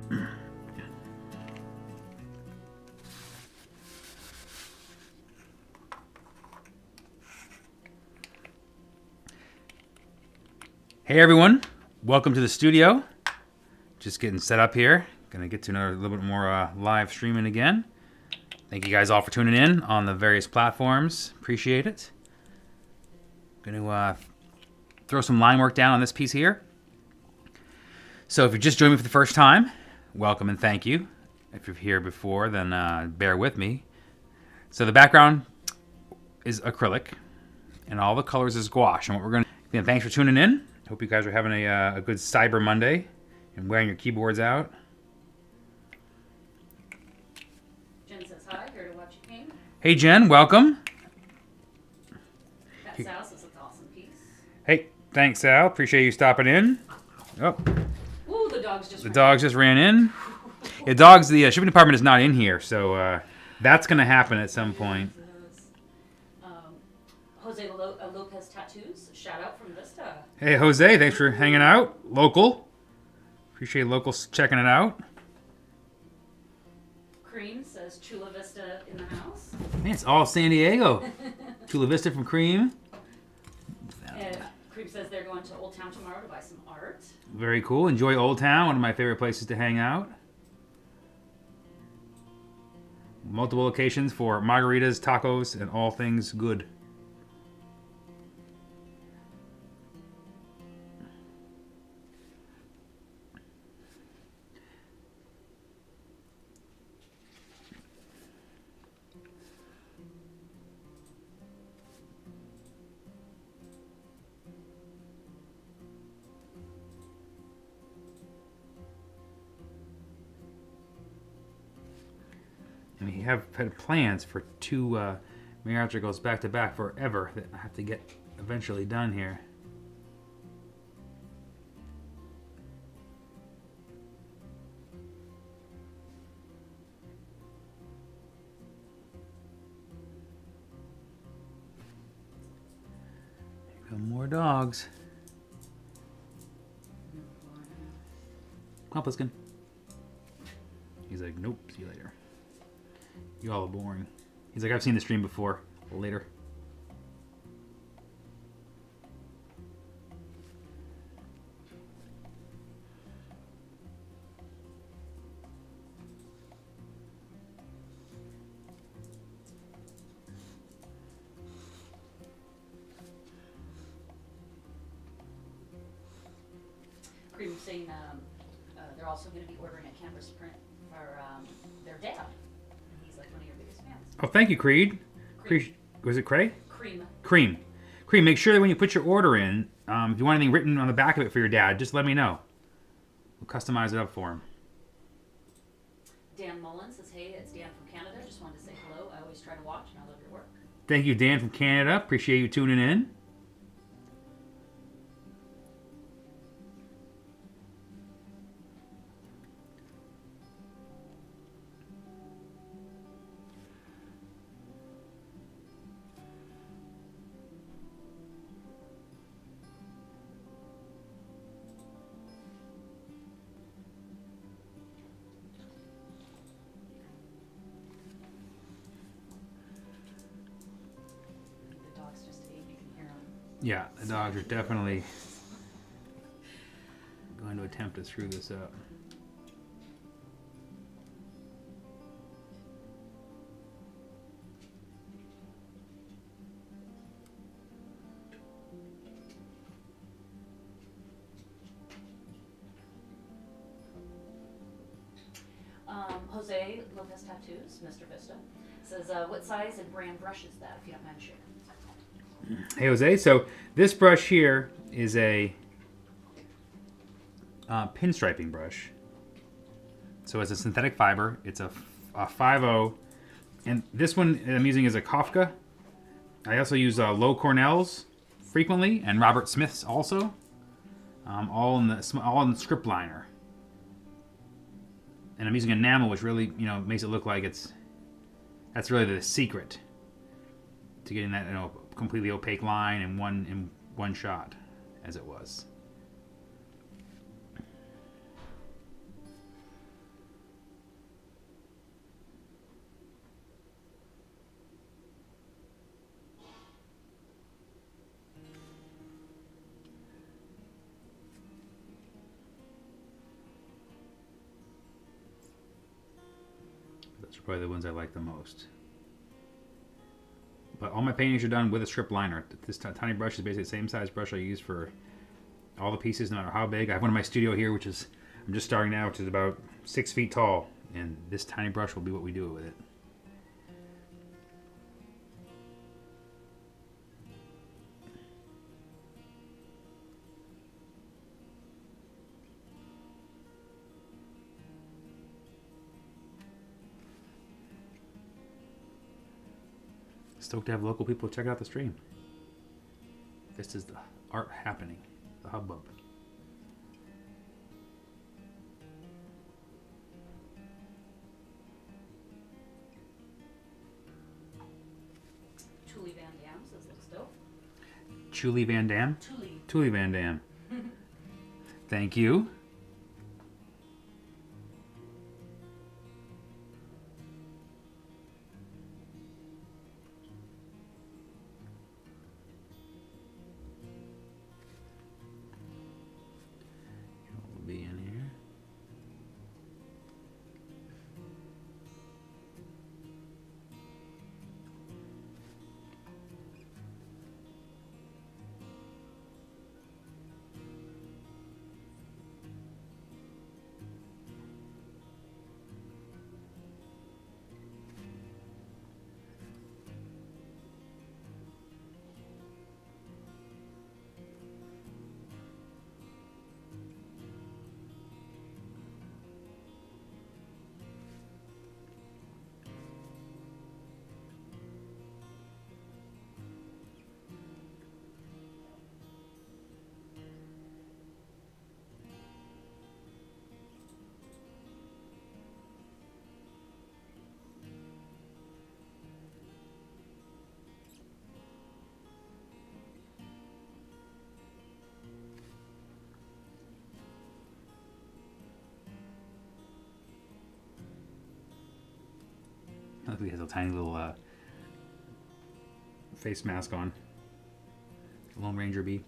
Hey everyone, welcome to the studio. Just getting set up here. Gonna get to another little bit more live streaming again. Thank you guys all for tuning in on the various platforms. Appreciate it. Gonna throw some line work down on this piece here. So if you just joined me for the first time, welcome and thank you. If you're here before, then bear with me. So the background is acrylic, and all the colors is gouache. And what we're gonna, again, thanks for tuning in. Hope you guys are having a good Cyber Monday and wearing your keyboards out. Jen says hi, here to watch you paint. Hey Jen, welcome. That Sal says it's an awesome piece. Hey, thanks Sal. Appreciate you stopping in. Oh, Ooh, the dogs just ran in. The dogs, the shipping department is not in here, so that's gonna happen at some point. Jose Lopez Tattoos, shout out from Vista. Hey Jose, thanks for hanging out. Local. Appreciate locals checking it out. Cream says Chula Vista in the house. Man, it's all San Diego. Chula Vista from Cream. Cream says they're going to Old Town tomorrow to buy some art. Very cool. Enjoy Old Town, one of my favorite places to hang out. Multiple locations for margaritas, tacos, and all things good. And we have had plans for two miracles back to back forever that I have to get eventually done here. Here come more dogs. Come on, Pliskin. He's like, nope, see you later. You all are boring. He's like, I've seen the stream before. Later. Cream saying they're also going to be ordering a canvas print for their dad. He's like one of your biggest fans. Oh, thank you, Creed. Cream. Was it Cray? Cream. Cream. Cream, make sure that when you put your order in, if you want anything written on the back of it for your dad, just let me know. We'll customize it up for him. Dan Mullen says, hey, it's Dan from Canada. Just wanted to say hello. I always try to watch and I love your work. Thank you, Dan from Canada. Appreciate you tuning in. The dogs just ate. You can hear them. Yeah, the dogs are definitely going to attempt to screw this up. Jose Lopez Tattoos, Mr. Vista, says, what size and brand brush is that, if you don't mind sharing? Hey, Jose. So this brush here is a pinstriping brush. So it's a synthetic fiber. It's a 5.0. And this one I'm using is a Kafka. I also use Low Cornell's frequently, and Robert Smith's also. All in the script liner. And I'm using enamel, which really, makes it look like that's really the secret to getting that, completely opaque line in one shot, as it was. probably the ones I like the most. But all my paintings are done with a strip liner. This tiny brush is basically the same size brush I use for all the pieces, no matter how big. I have one in my studio here, which is, I'm just starting now, which is about 6 feet tall. And this tiny brush will be what we do with it. Stoked to have local people check out the stream. This is the art happening, the hubbub. Julie Van Dam says looks dope. Julie Van Dam? Julie Van Dam. Thank you. Be in here. Look, he has a tiny little face mask on. Lone Ranger bee.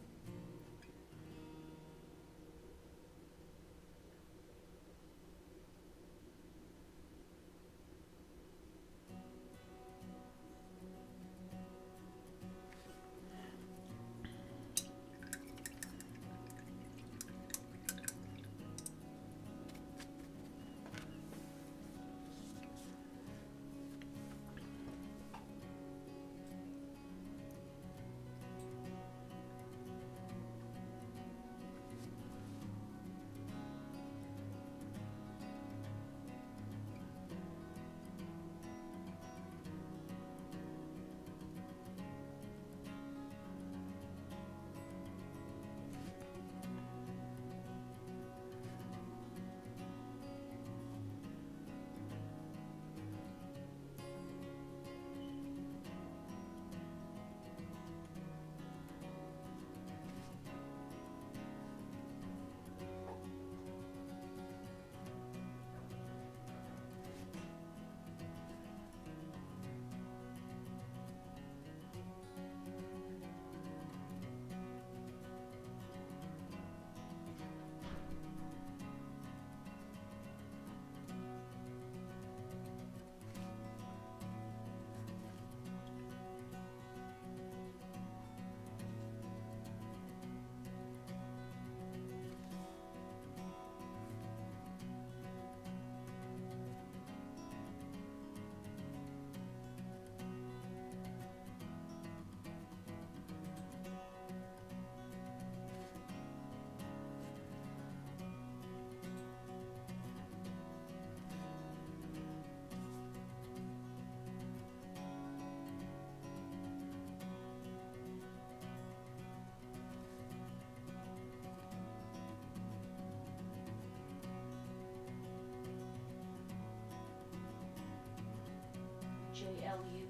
JLU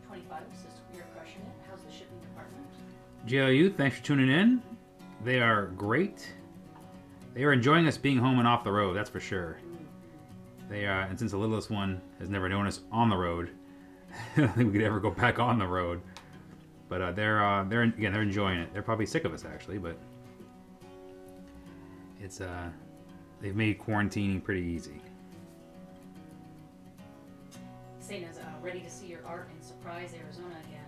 25 says we are crushing it. How's the shipping department? JLU, thanks for tuning in. They are great. They are enjoying us being home and off the road, that's for sure. They are, and since the littlest one has never known us on the road, I don't think we could ever go back on the road. But they're enjoying it. They're probably sick of us actually, but it's they've made quarantining pretty easy. saying is ready to see your art in Surprise, Arizona again.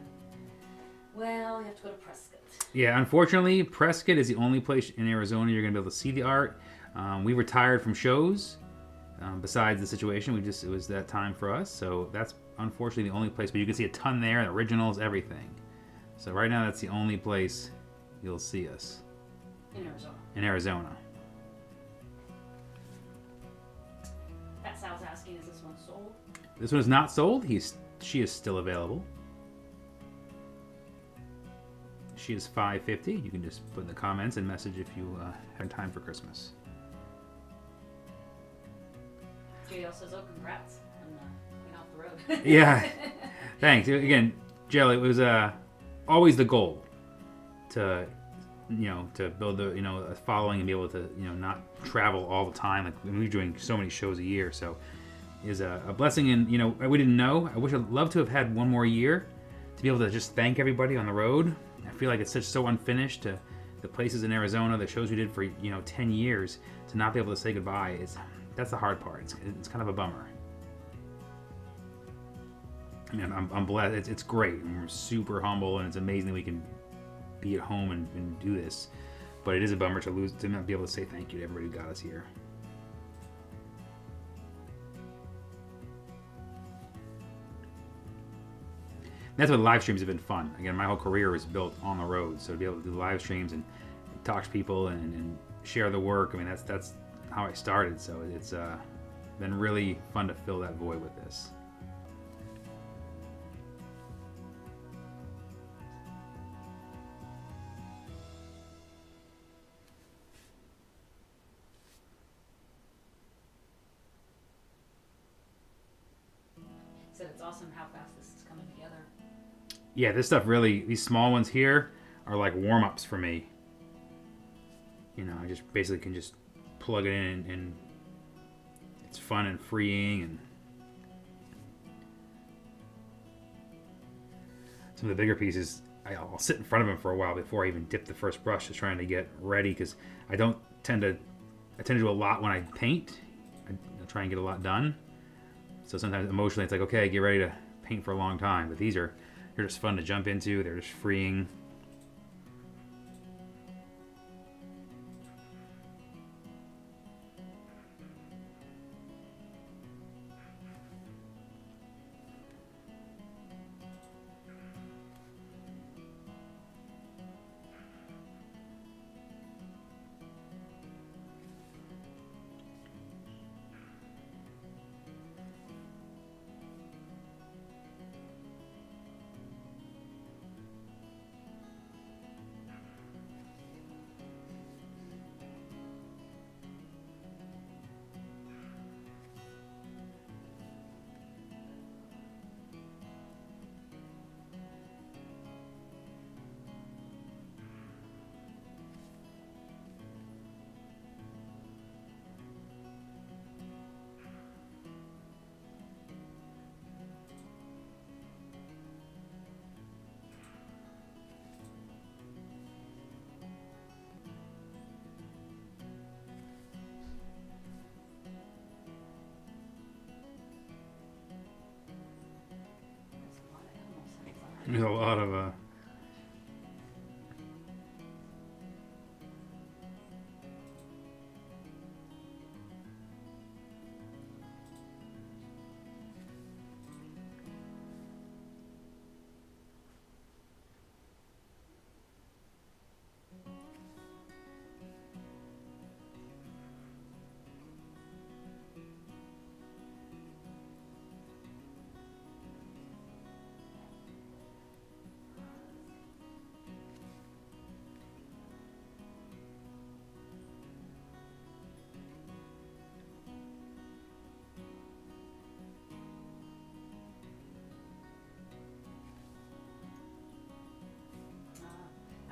Well, you have to go to Prescott. Yeah, unfortunately, Prescott is the only place in Arizona you're going to be able to see the art. We retired from shows. Besides the situation, it was that time for us. So that's unfortunately the only place. But you can see a ton there, the originals, everything. So right now, that's the only place you'll see us. In Arizona. In Arizona. Pat Sal's asking, is this one sold? This one is not sold. She is still available. She is $5.50. You can just put in the comments and message if you have time for Christmas. JL says, "Oh, congrats on getting off the road." Yeah, thanks. Again, Jill, it was always the goal to build a following and be able to not travel all the time. Like we're doing so many shows a year, so it is a blessing. And we didn't know. I wish I'd love to have had one more year to be able to just thank everybody on the road. I feel like it's so unfinished to the places in Arizona, the shows we did for 10 years, to not be able to say goodbye. That's the hard part. It's kind of a bummer. I mean, I'm blessed. It's great. And we're super humble, and it's amazing that we can be at home and do this. But it is a bummer to not be able to say thank you to everybody who got us here. That's what live streams have been fun. Again, my whole career is built on the road, so to be able to do live streams and talk to people and share the work. I mean, that's how I started. So it's been really fun to fill that void with this. So it's awesome how fast this is coming together. Yeah, this stuff really, these small ones here are like warm-ups for me. I just basically can just plug it in and it's fun and freeing. And some of the bigger pieces, I'll sit in front of them for a while before I even dip the first brush, just trying to get ready, because I tend to do a lot when I paint. I try and get a lot done. So sometimes emotionally it's like, okay, get ready to paint for a long time. But they're just fun to jump into. They're just freeing. There's a lot of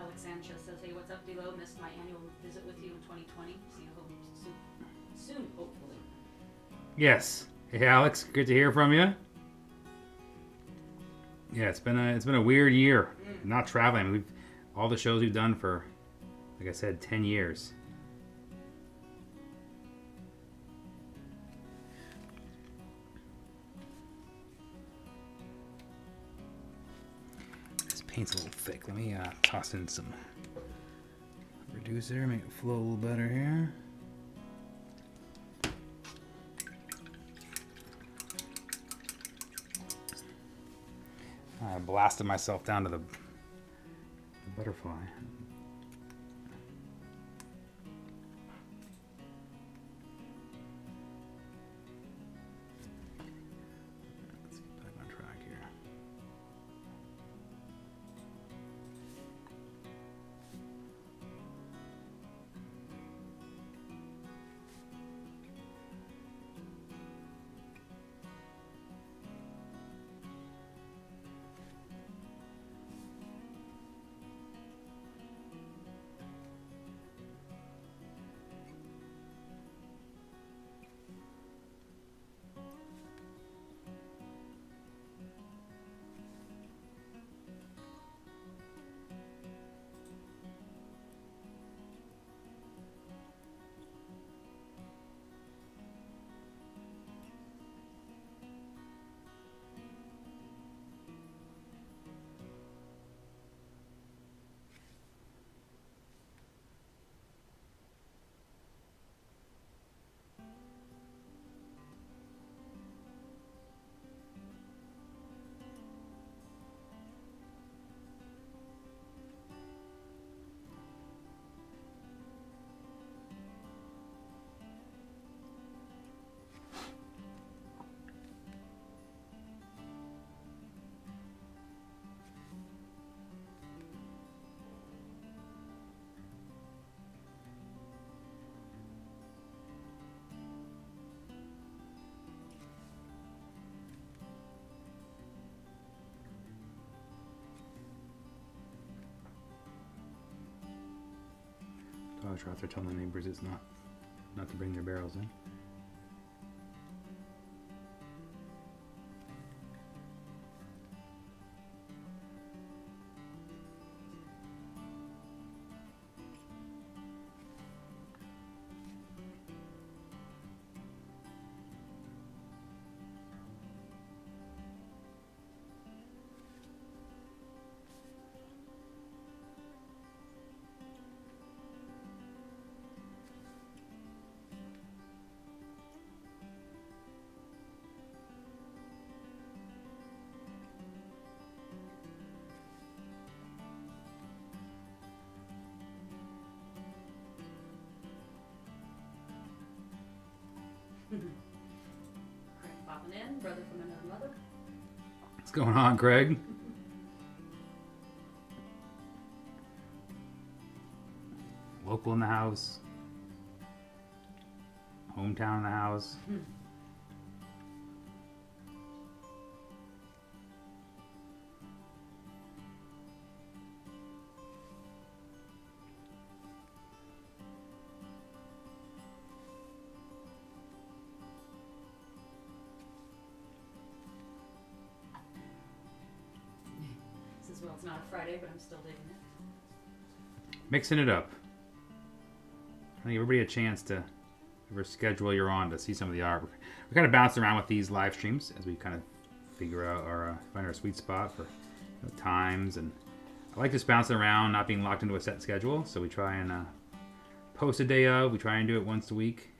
Alex Sanchez says, "Hey, what's up, D-Lo? Missed my annual visit with you in 2020. See you soon, hopefully." Yes. Hey, Alex, good to hear from you. Yeah, it's been a weird year. Not traveling. All the shows we've done for, like I said, 10 years. Paint's a little thick. Let me toss in some reducer, make it flow a little better here. I blasted myself down to the butterfly. Let's get back on track here. Dogs are out there telling the neighbors it's not to bring their barrels in. Craig popping in, brother from another mother. What's going on, Craig? Local in the house. Hometown in the house. Says, well, it's not a Friday, but I'm still digging it. Mixing it up. I think everybody a chance to, whatever schedule you're on, to see some of the art. We're kind of bouncing around with these live streams as we kind of figure out our find our sweet spot for times. And I like just bouncing around, not being locked into a set schedule. So we try and post a day of. We try and do it once a week.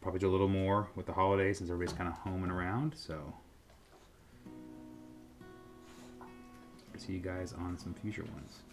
Probably do a little more with the holidays since everybody's kind of home and around. So I'll see you guys on some future ones.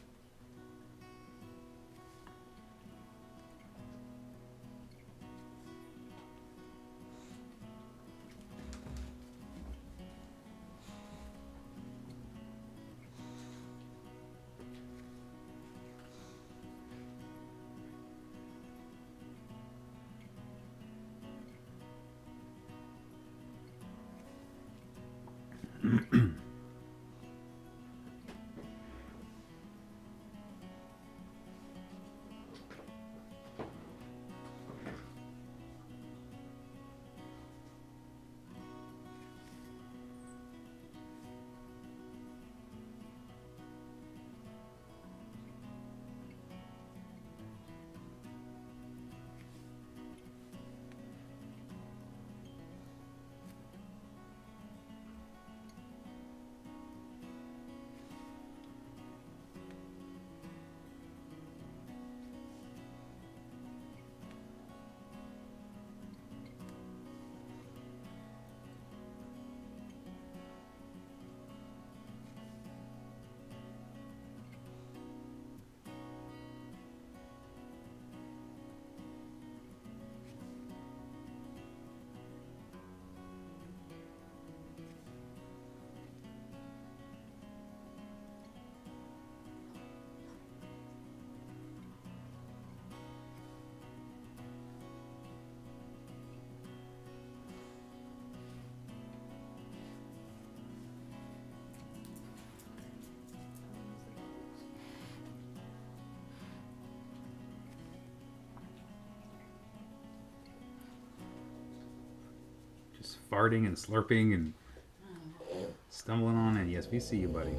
Just farting and slurping and stumbling on in. Yes, we see you, buddy.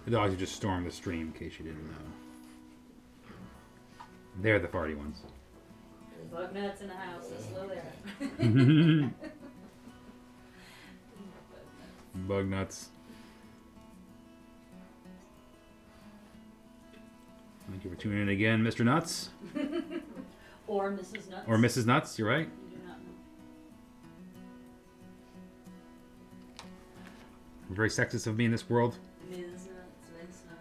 The dogs just stormed the stream, in case you didn't know. They're the farty ones. There's bug nuts in the house, so slow there. Bug nuts. Thank you for tuning in again, Mr. Nuts. Or Mrs. Nuts. Or Mrs. Nuts, you're right. You do not know. I'm very sexist of me in this world. Ms. Nuts, Vince Nuts.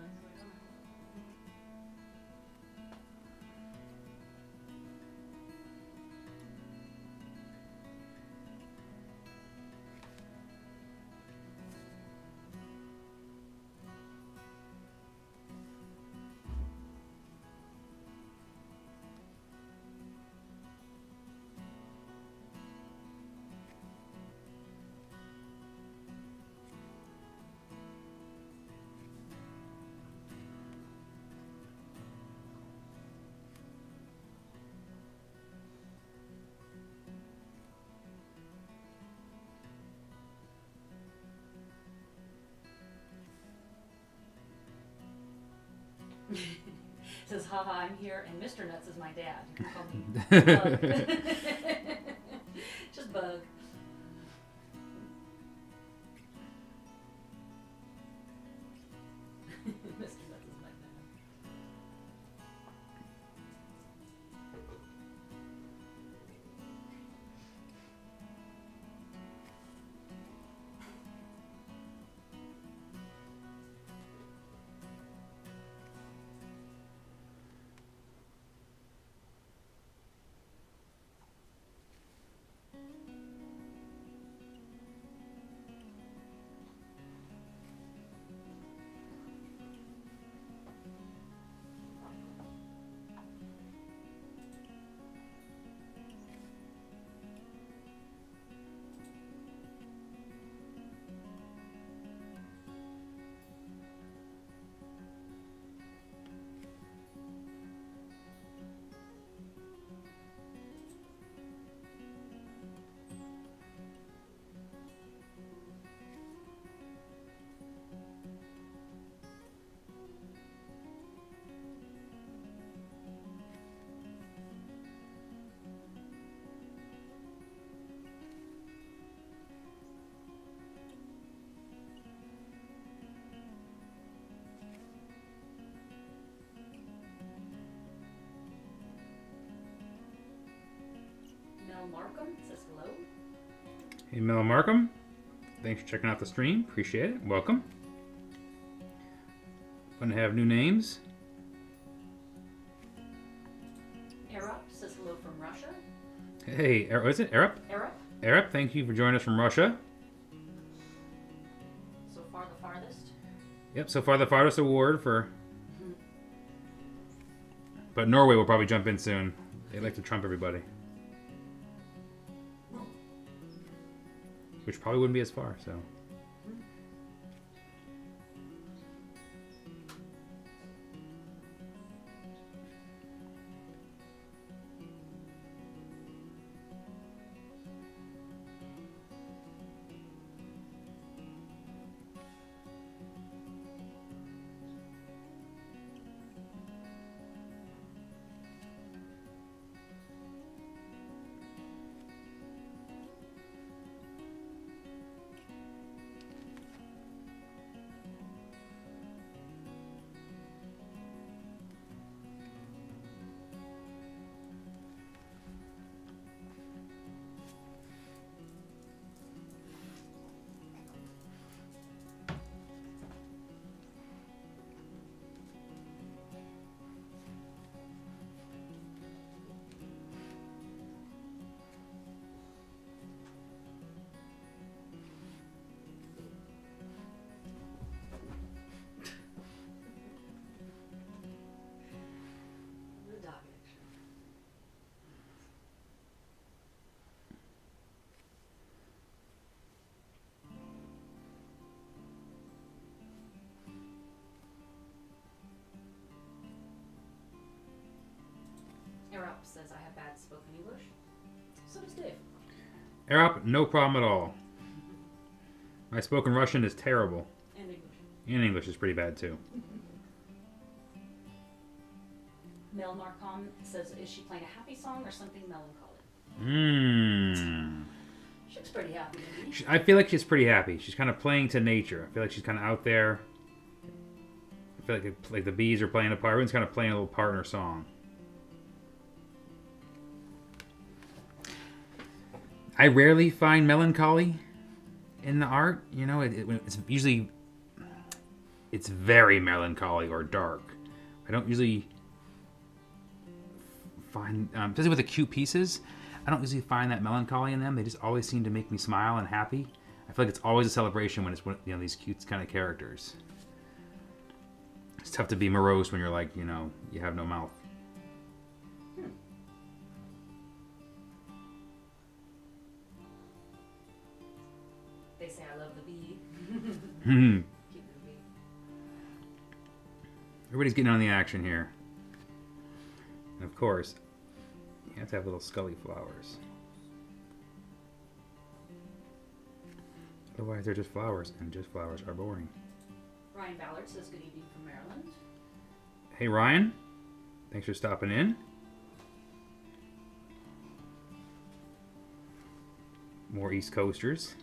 Says, haha, I'm here, and Mr. Nuts is my dad. You can call me Bug. Just Bug. Mr. Nuts is my dad. Mel Markham says hello. Hey, Mel Markham. Thanks for checking out the stream. Appreciate it. Welcome. Fun to have new names. Arab says hello from Russia. Hey, is it Arab? Arab, Arab, thank you for joining us from Russia. so far the farthest. Yep, so far the farthest award for... But Norway will probably jump in soon. They like to trump everybody. Which probably wouldn't be as far, so... Arop says I have bad spoken English. So does Dave. Arop, no problem at all. My spoken Russian is terrible. And English. And English is pretty bad too. Mel Narcom says, is she playing a happy song or something melancholy? She looks pretty happy to me. I feel like she's pretty happy. She's kind of playing to nature. I feel like she's kind of out there. I feel like the bees are playing a part. Everyone's kind of playing a little part in her song. I rarely find melancholy in the art. You know, it's usually it's very melancholy or dark. I don't usually find, especially with the cute pieces, I don't usually find that melancholy in them. They just always seem to make me smile and happy. I feel like it's always a celebration when it's these cute kind of characters. It's tough to be morose when you're like, you have no mouth. They say I love the bee. Hmm. Keep the bee. Everybody's getting on the action here. And of course, you have to have little scully flowers. Otherwise, they're just flowers, and just flowers are boring. Ryan Ballard says good evening from Maryland. Hey, Ryan. Thanks for stopping in. More East Coasters.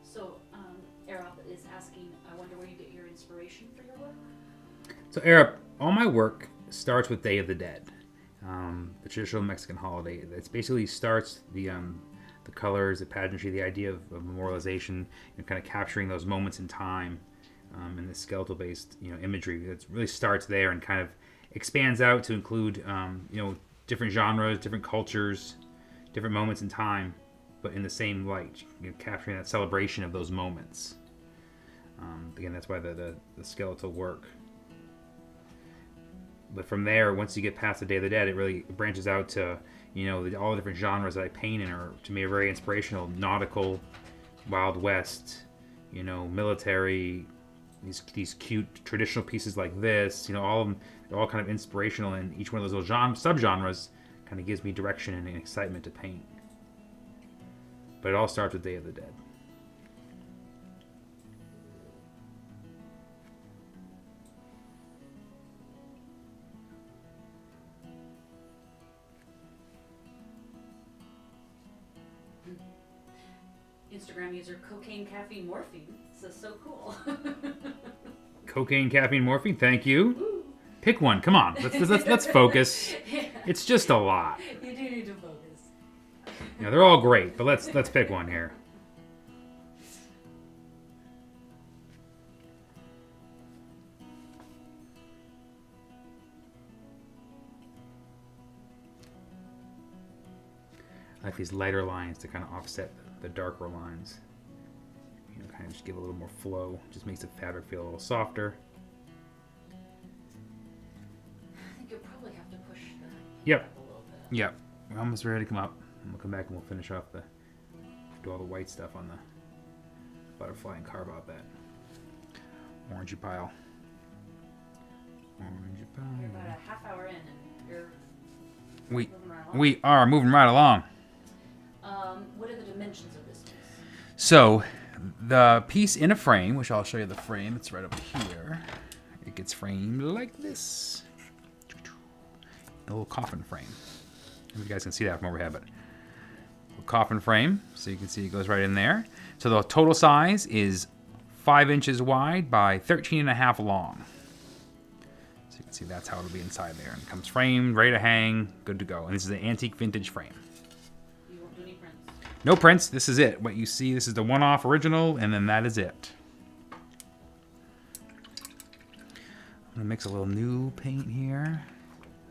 So, Arop is asking, I wonder where you get your inspiration for your work? So, Arab, all my work starts with Day of the Dead, the traditional Mexican holiday. It basically starts the colors, the pageantry, the idea of memorialization, kind of capturing those moments in time, and the skeletal-based imagery. It really starts there and kind of expands out to include different genres, different cultures, different moments in time, but in the same light, capturing that celebration of those moments. Again, that's why the skeletal work. But from there, once you get past the Day of the Dead, it really branches out to, all the different genres that I paint in are, to me, are very inspirational. Nautical, Wild West, military, these cute traditional pieces like this. All of them, they're all kind of inspirational, and each one of those little subgenres kind of gives me direction and excitement to paint. But it all starts with Day of the Dead. Instagram user Cocaine Caffeine Morphine says so cool. Cocaine, caffeine, morphine. Thank you. Woo. Pick one. Come on. Let's focus. Yeah. It's just a lot. You do need to focus. They're all great, but let's pick one here. I like these lighter lines to kind of offset the darker lines. Kind of just give a little more flow. Just makes the fabric feel a little softer. I think you'll probably have to push the Yep. up a little bit. Yep. We're almost ready to come up. And we'll come back and we'll finish off do all the white stuff on the butterfly and carve out that orangey pile. Orangey pile. You're about a half hour in and you're moving right along. We are moving right along. What are the dimensions of this piece? So, the piece in a frame, which I'll show you the frame, it's right over here. It gets framed like this. a little coffin frame. If you guys can see that from overhead, but coffin frame, so you can see it goes right in there. So the total size is 5 inches wide by 13.5 long. So you can see that's how it'll be inside there. And it comes framed, ready to hang, good to go. And this is an antique vintage frame. You won't do any prints? No prints. This is it. What you see, this is the one-off original, and then that is it. I'm gonna mix a little new paint here.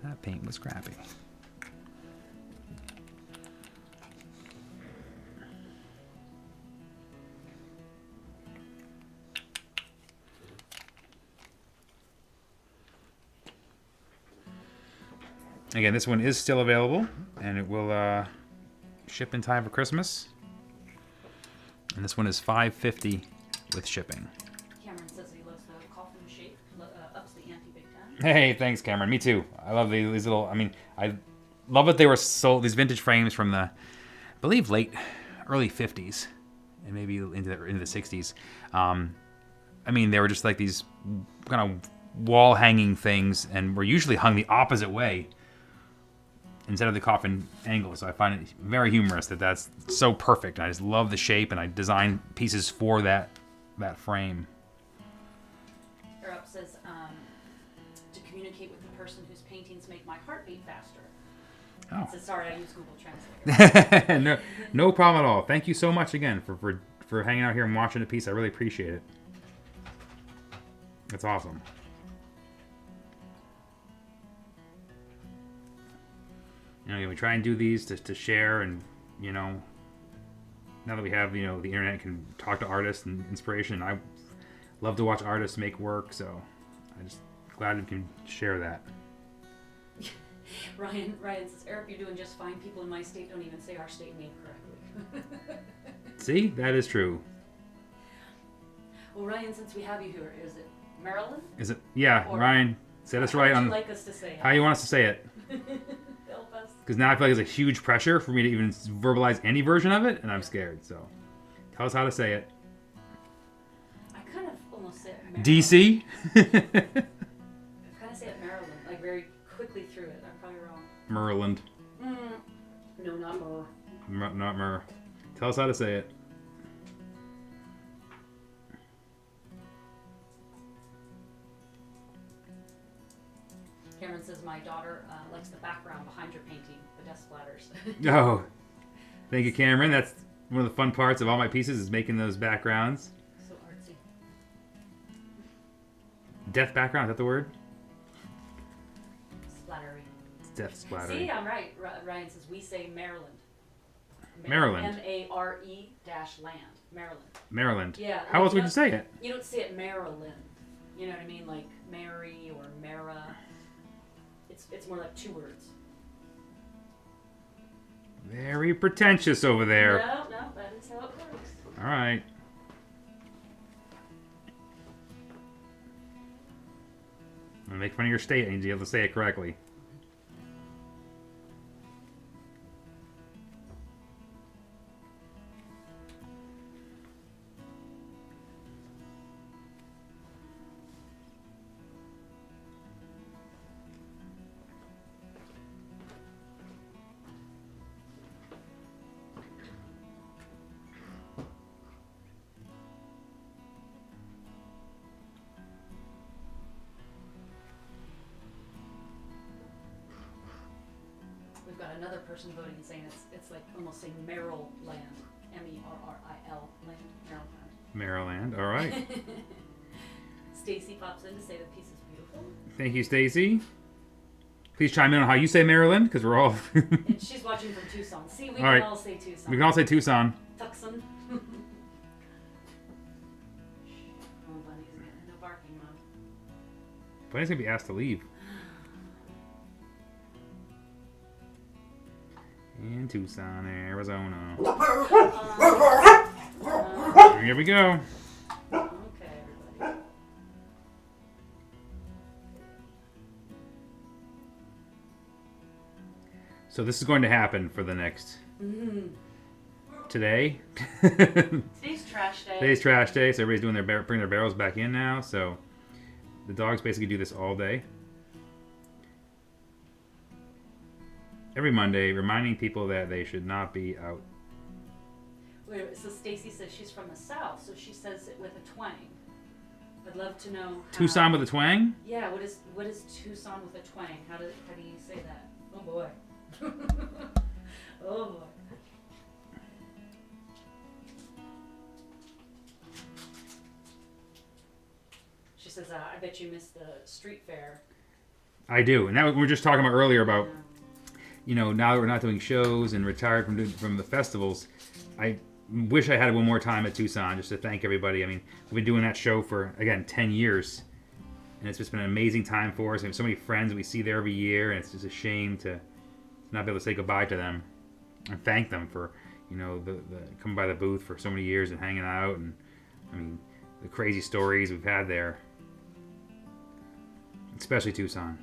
That paint was crappy. Again, this one is still available, and it will ship in time for Christmas. And this one is $5.50 with shipping. Cameron says he loves the coffin shape, ups the ante big time. Hey, thanks, Cameron. Me too. I love these little. I mean, I love that they were sold. These vintage frames from the, I believe, early '50s, and maybe into the '60s. I mean, they were just like these kind of wall hanging things, and were usually hung the opposite way instead of the coffin angle. So I find it very humorous that that's so perfect. I just love the shape, and I design pieces for that frame. Up says, to communicate with the person whose paintings make my heart beat faster. Oh. So sorry, I use Google Translate. No problem at all. Thank you so much again for hanging out here and watching the piece. I really appreciate it. That's awesome. You know, we try and do these to share, and you know, now that we have, you know, the internet, can talk to artists and inspiration. I love to watch artists make work, so I'm just glad we can share that. Ryan says, Eric, you're doing just fine. People in my state don't even say our state name correctly. See, that is true. Well, Ryan, since we have you here, is it Maryland? Is it? Yeah, Or Ryan, say us right on like us to say it? how you want us to say it. Help us. Because now I feel like there's a huge pressure for me to even verbalize any version of it, and I'm scared. So, tell us how to say it. I kind of almost say it Maryland. DC? I kind of say it Maryland, like very quickly through it. I'm probably wrong. Maryland. No, not Mer. Not Mer. Tell us how to say it. Cameron says, my daughter likes the background behind your painting, the death splatters. Oh, thank you, Cameron. That's one of the fun parts of all my pieces, is making those backgrounds. So artsy. Death background, is that the word? Splattery. Death splatter. See, I'm right. Ryan says, we say Maryland. Maryland. M-A-R-E-land. Maryland. Maryland. Yeah. How like, else would you say it? You don't say it Maryland. You know what I mean? Like Mary or Mara. It's more like two words. Very pretentious over there. No, that is how it works. All right. I'm gonna make fun of your state. I need to be able to say it correctly. We've got another person voting and saying it's like almost saying Merrill Land. M-E-R-R-I-L land. Maryland. Maryland. All right. Stacy pops in to say the piece is beautiful. Thank you, Stacy. Please chime in on how you say Maryland, because we're all. And she's watching from Tucson. See, we can all say Tucson. We can all say Tucson. Tucson. Oh, Bunny's no barking, Mom. Bunny's gonna be asked to leave. In Tucson, Arizona. Here we go. Okay, everybody. So this is going to happen for the next today. Today's trash day. Today's trash day, so everybody's doing bringing their barrels back in now. So the dogs basically do this all day. every Monday, reminding people that they should not be out. Wait, so Stacy says she's from the South, so she says it with a twang. I'd love to know how, Tucson with a twang? Yeah, what is Tucson with a twang? How do you say that? Oh boy. Oh boy. She says, I bet you missed the street fair. I do. And that we were just talking about earlier about, Yeah. now that we're not doing shows and retired from the festivals, I wish I had one more time at Tucson just to thank everybody. I mean, we've been doing that show for, again, 10 years. And it's just been an amazing time for us. We have so many friends we see there every year, and it's just a shame to not be able to say goodbye to them and thank them for, the coming by the booth for so many years and hanging out. And, I mean, the crazy stories we've had there. Especially Tucson.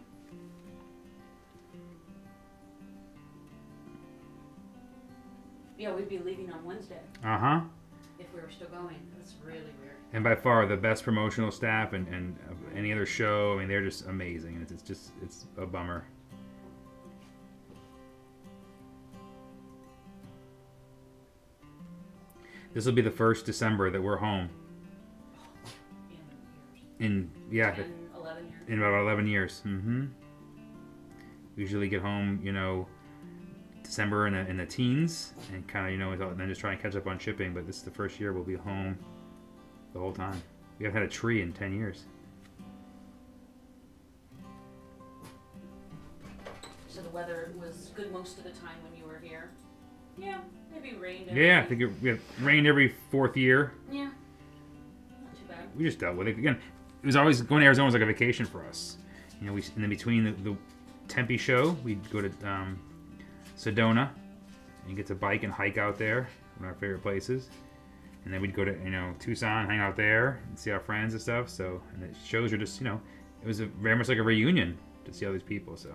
Yeah, we'd be leaving on Wednesday Uh-huh. if we were still going. That's really weird. And by far the best promotional staff and of any other show. I mean, they're just amazing. And it's a bummer. This will be the first December that we're home. In years. 10, 11 years. in about 11 years. Mm-hmm. Usually get home, December in the teens, and kind of, and then just try and catch up on shipping. But this is the first year we'll be home the whole time. We haven't had a tree in 10 years. So the weather was good most of the time when you were here? Yeah, maybe rained. Yeah, I think it rained every fourth year. Yeah, not too bad. We just dealt with it. Again, it was always going to Arizona was like a vacation for us. And then between the Tempe show, we'd go to Sedona and get to bike and hike out there, one of our favorite places. And then we'd go to Tucson, hang out there, and see our friends and stuff. So, and the shows are just it was very much like a reunion to see all these people. So.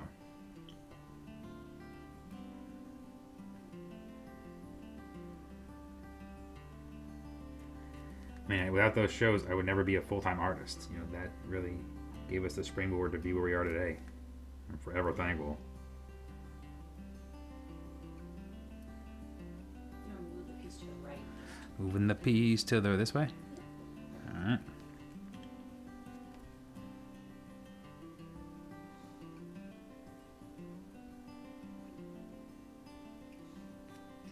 Man, without those shows, I would never be a full-time artist. That really gave us the springboard to be where we are today. I'm forever thankful. You want to move the piece to the right? Moving the piece to this way. All right.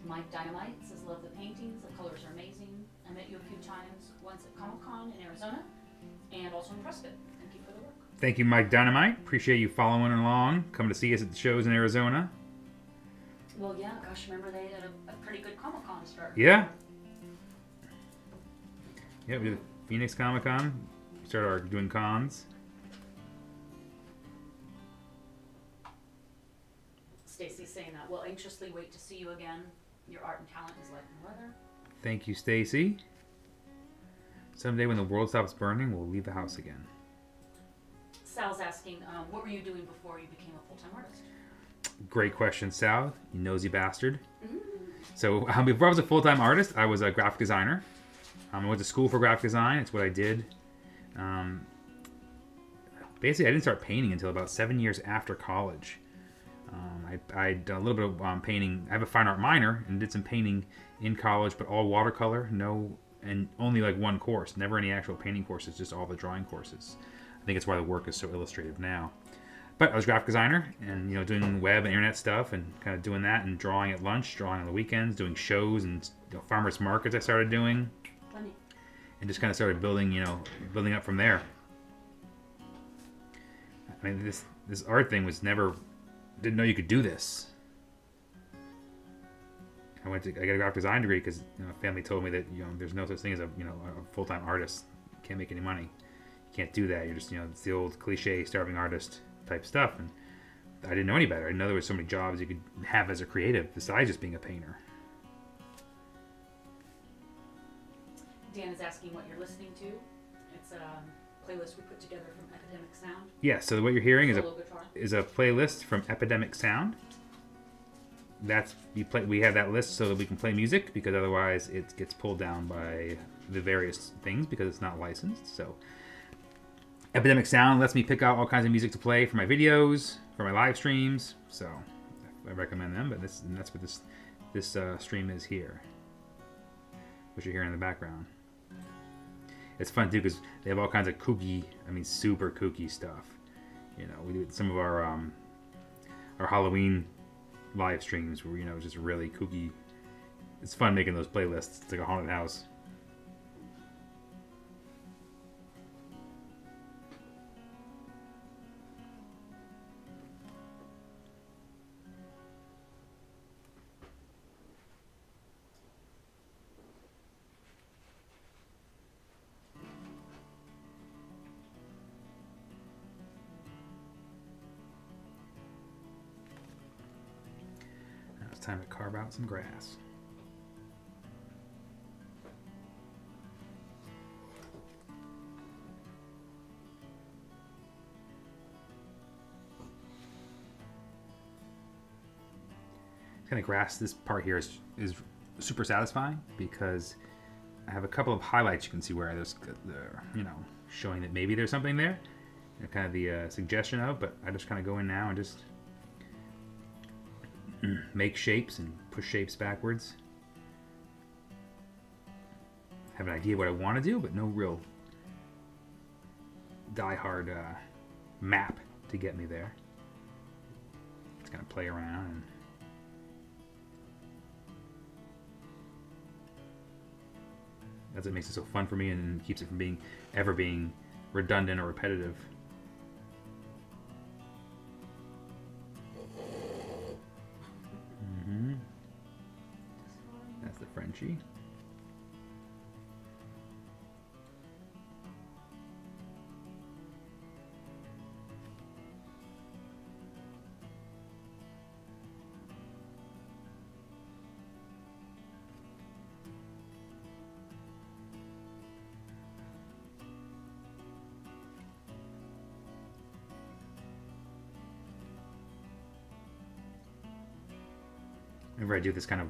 Mike Dynamite says, love the paintings. The colors are amazing. I met you a few times, once at Comic-Con in Arizona, and also in Prescott. Thank you for the work. Thank you, Mike Dynamite. Appreciate you following along, coming to see us at the shows in Arizona. Well, yeah, gosh, remember they had a pretty good Comic-Con start. Yeah. Yeah, we did Phoenix Comic Con. We started doing cons. Stacy's saying that. We'll anxiously wait to see you again. Your art and talent is like no other. Thank you, Stacy. Someday when the world stops burning, we'll leave the house again. Sal's asking, what were you doing before you became a full-time artist? Great question, Sal. You nosy bastard. Mm. So before I was a full-time artist, I was a graphic designer. I went to school for graphic design. It's what I did. Basically, I didn't start painting until about 7 years after college. I'd done a little bit of painting. I have a fine art minor and did some painting in college, but all watercolor, and only like one course. Never any actual painting courses, just all the drawing courses. I think it's why the work is so illustrative now. But I was a graphic designer and, doing web and internet stuff and kind of doing that and drawing at lunch, drawing on the weekends, doing shows and farmers markets I started doing. Funny. And just kind of started building up from there. I mean, this art thing was didn't know you could do this. I got a graphic design degree because family told me that there's no such thing as a full-time artist. You can't make any money. You can't do that. You're just it's the old cliche starving artist type stuff. And I didn't know any better. I didn't know there was so many jobs you could have as a creative besides just being a painter. Dan is asking what you're listening to. It's a playlist we put together from Epidemic Sound. Yeah. So what you're hearing Solo guitar. is a playlist from Epidemic Sound. We have that list so that we can play music, because otherwise it gets pulled down by the various things because it's not licensed. So Epidemic Sound lets me pick out all kinds of music to play for my videos, for my live streams. So I recommend them, but that's what this stream is here, which you're hearing in the background. It's fun too because they have all kinds of kooky, super kooky stuff. You know, we do some of our Halloween live streams where, just really kooky. It's fun making those playlists. It's like a haunted house. Time to carve out some grass. Kind of grass, this part here is super satisfying because I have a couple of highlights you can see where there's, showing that maybe there's something there. Kind of the suggestion of, but I just kind of go in now and just make shapes and push shapes backwards. Have an idea what I want to do, but no real die-hard map to get me there. Just kind of play around and that's what makes it so fun for me and keeps it from being redundant or repetitive. That's the Frenchie. Whenever I do this kind of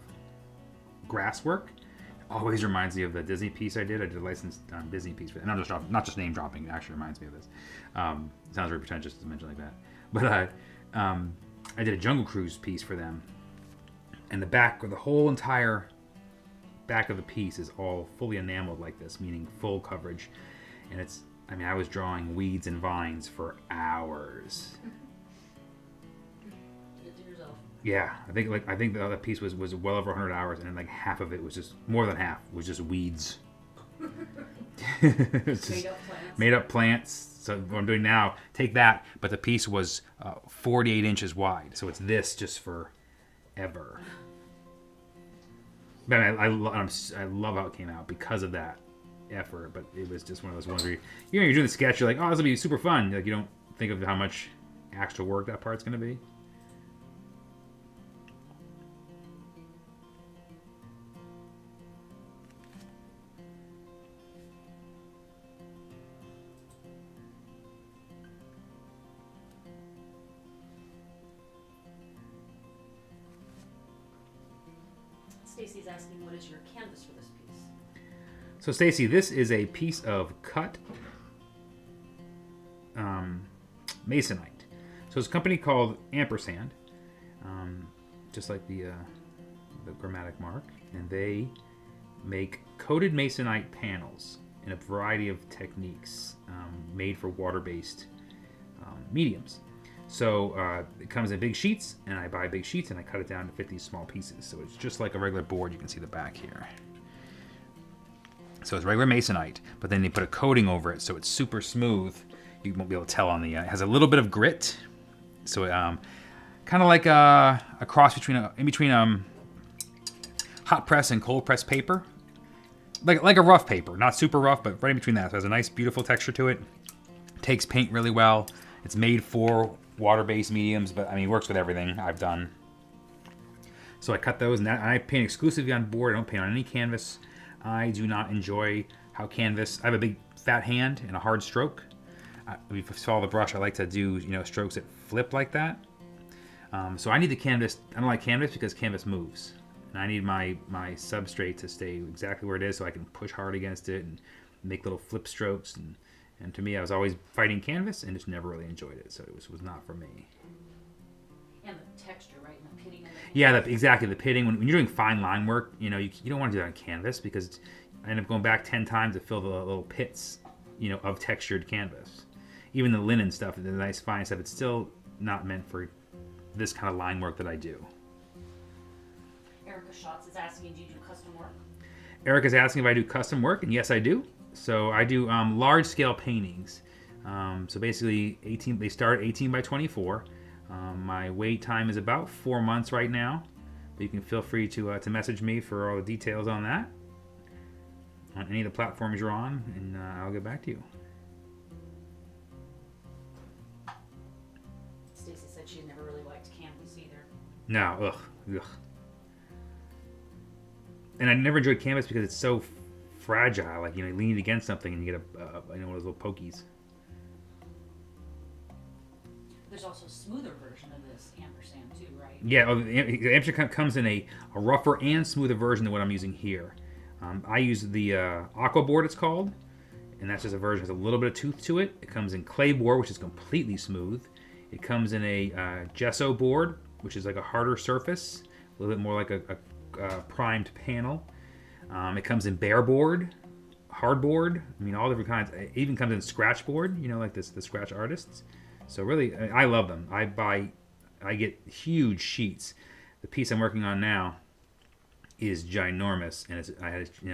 grass work, it always reminds me of the Disney piece I did. I did a licensed Disney piece for it. And I'm not just name dropping. It actually reminds me of this. It sounds very pretentious to mention like that. But I did a Jungle Cruise piece for them. And the back, or the whole entire back of the piece is all fully enameled like this, meaning full coverage. And it's, I was drawing weeds and vines for hours. Yeah, I think the other piece was well over 100 hours, and then like half of it was just, more than half was just weeds. Just made up plants. So what I'm doing now, take that, but the piece was 48 inches wide, so it's this just forever. But I love how it came out because of that effort. But it was just one of those ones where you're doing the sketch, you're like, oh, this will be super fun. Like, you don't think of how much actual work that part's gonna be. Stacy's asking, what is your canvas for this piece? So Stacy, this is a piece of cut masonite. So it's a company called Ampersand, just like the grammatic mark, and they make coated masonite panels in a variety of techniques made for water-based mediums. So it comes in big sheets, and I buy big sheets and I cut it down to fit these small pieces. So it's just like a regular board. You can see the back here. So it's regular masonite, but then they put a coating over it so it's super smooth. You won't be able to tell on the, it has a little bit of grit. So kind of like a cross between, in between hot press and cold press paper. Like a rough paper, not super rough, but right in between that. So it has a nice, beautiful texture to it. Takes paint really well. It's made for water-based mediums, but it works with everything I've done. So I cut those, and I paint exclusively on board. I don't paint on any canvas. I do not enjoy how canvas. I have a big fat hand and a hard stroke. If you saw the brush, I like to do strokes that flip like that. So I need the canvas. I don't like canvas because canvas moves, and I need my substrate to stay exactly where it is, so I can push hard against it and make little flip strokes. And to me, I was always fighting canvas and just never really enjoyed it. So it was not for me. And the texture, right? And the pitting of it. Yeah, exactly. The pitting. When you're doing fine line work, you know, you don't want to do that on canvas because I end up going back 10 times to fill the little pits, you know, of textured canvas. Even the linen stuff, the nice fine stuff, it's still not meant for this kind of line work that I do. Erica Schatz is asking, do you do custom work? Erica's asking if I do custom work, and yes, I do. So I do large scale paintings. So basically, they start 18 by 24. My wait time is about 4 months right now. But you can feel free to message me for all the details on that, on any of the platforms you're on, and I'll get back to you. Stacy said she never really liked canvas either. No, ugh. And I never enjoyed canvas because it's so fragile. Like, you know, you lean it against something and you get one of those little pokies. There's also a smoother version of this ampersand too, right? Yeah, the ampersand comes in a rougher and smoother version than what I'm using here. I use the aqua board, it's called, and that's just a version that has a little bit of tooth to it. It comes in clay board, which is completely smooth. It comes in a gesso board, which is like a harder surface, a little bit more like a primed panel. It comes in bare board, hardboard. I mean, all different kinds. It even comes in scratch board, you know, like the scratch artists. So really, I love them. I get huge sheets. The piece I'm working on now is ginormous, and